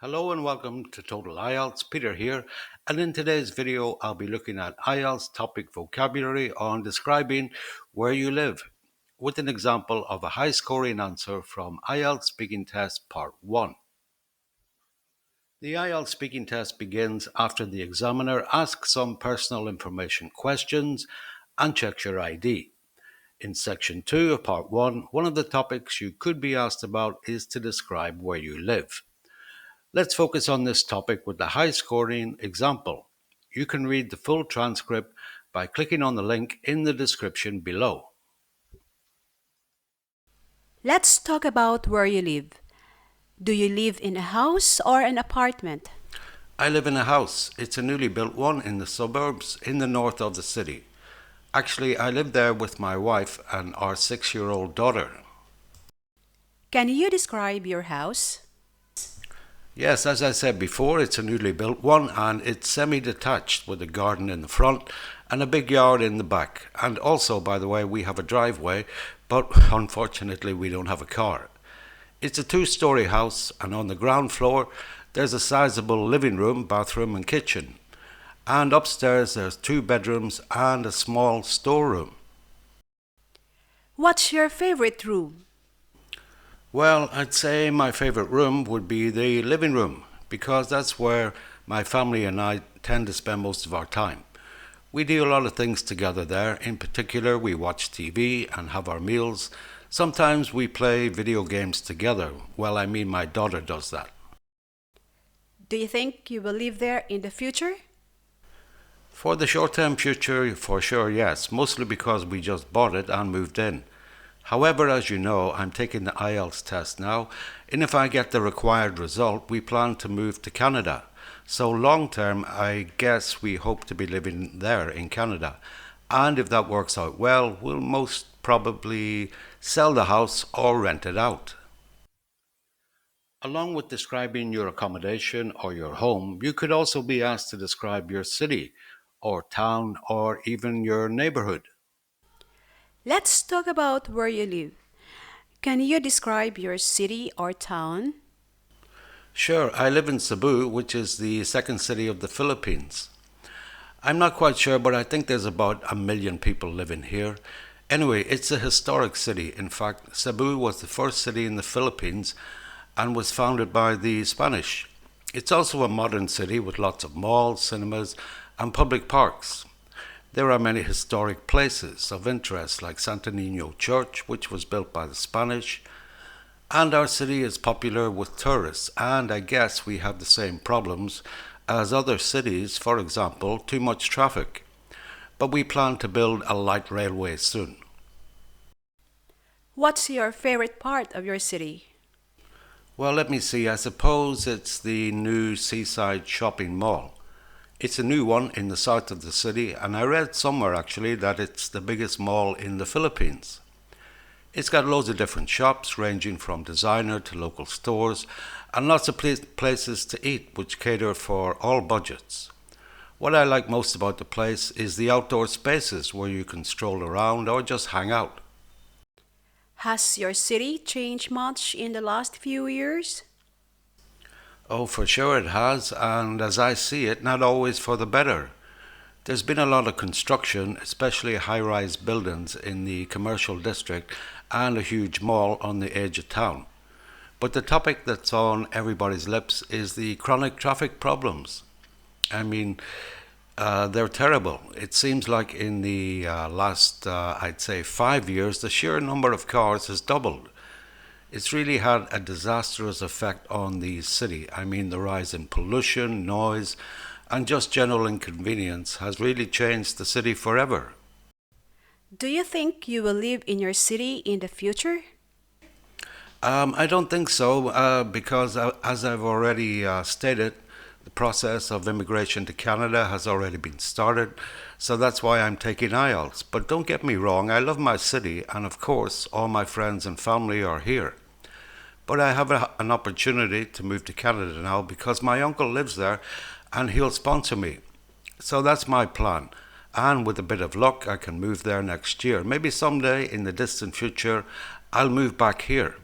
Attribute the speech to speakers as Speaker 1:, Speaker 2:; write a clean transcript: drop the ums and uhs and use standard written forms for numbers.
Speaker 1: Hello and welcome to Total IELTS. Peter here, and in today's video I'll be looking at IELTS topic vocabulary on describing where you live, with an example of a high scoring answer from IELTS Speaking Test Part 1. The IELTS Speaking Test begins after the examiner asks some personal information questions and checks your ID. In Section 2 of Part 1, one of the topics you could be asked about is to describe where you live. Let's focus on this topic with the high-scoring example. You can read the full transcript by clicking on the link in the description below.
Speaker 2: Let's talk about where you live. Do you live in a house or an apartment?
Speaker 1: I live in a house. It's a newly built one in the suburbs in the north of the city. Actually, I live there with my wife and our 6-year-old daughter.
Speaker 2: Can you describe your house?
Speaker 1: Yes, as I said before, it's a newly built one and it's semi-detached with a garden in the front and a big yard in the back. And also, by the way, we have a driveway, but unfortunately we don't have a car. It's a 2-story house, and on the ground floor there's a sizable living room, bathroom and kitchen. And upstairs there's 2 bedrooms and a small storeroom.
Speaker 2: What's your favorite room?
Speaker 1: Well, I'd say my favorite room would be the living room, because that's where my family and I tend to spend most of our time. We do a lot of things together there. In particular, we watch TV and have our meals. Sometimes we play video games together. Well, I mean, my daughter does that.
Speaker 2: Do you think you will live there in the future?
Speaker 1: For the short-term future, for sure, yes, mostly because we just bought it and moved in. However, as you know, I'm taking the IELTS test now, and if I get the required result, we plan to move to Canada. So long term, I guess we hope to be living there in Canada. And if that works out well, we'll most probably sell the house or rent it out. Along with describing your accommodation or your home, you could also be asked to describe your city or town or even your neighborhood.
Speaker 2: Let's talk about where you live. Can you describe your city or town?
Speaker 1: Sure, I live in Cebu, which is the second city of the Philippines. I'm not quite sure, but I think there's about 1 million people living here. Anyway, it's a historic city. In fact, Cebu was the first city in the Philippines and was founded by the Spanish. It's also a modern city with lots of malls, cinemas, and public parks. There are many historic places of interest like Santo Niño Church, which was built by the Spanish, and our city is popular with tourists, and I guess we have the same problems as other cities, for example, too much traffic. But we plan to build a light railway soon.
Speaker 2: What's your favorite part of your city?
Speaker 1: Well, let me see, I suppose it's the new Seaside Shopping Mall. It's a new one in the south of the city, and I read somewhere actually that it's the biggest mall in the Philippines. It's got loads of different shops ranging from designer to local stores and lots of places to eat which cater for all budgets. What I like most about the place is the outdoor spaces where you can stroll around or just hang out.
Speaker 2: Has your city changed much in the last few years?
Speaker 1: Oh, for sure it has, and as I see it, not always for the better. There's been a lot of construction, especially high-rise buildings in the commercial district and a huge mall on the edge of town. But the topic that's on everybody's lips is the chronic traffic problems. I mean, they're terrible. It seems like in the last, I'd say, 5 years, the sheer number of cars has doubled. It's really had a disastrous effect on the city. I mean, the rise in pollution, noise, and just general inconvenience has really changed the city forever.
Speaker 2: Do you think you will live in your city in the future?
Speaker 1: I don't think so, because as I've already stated, the process of immigration to Canada has already been started, so that's why I'm taking IELTS. But don't get me wrong, I love my city, and of course, all my friends and family are here. But I have an opportunity to move to Canada now because my uncle lives there and he'll sponsor me. So that's my plan. And with a bit of luck, I can move there next year. Maybe someday in the distant future, I'll move back here.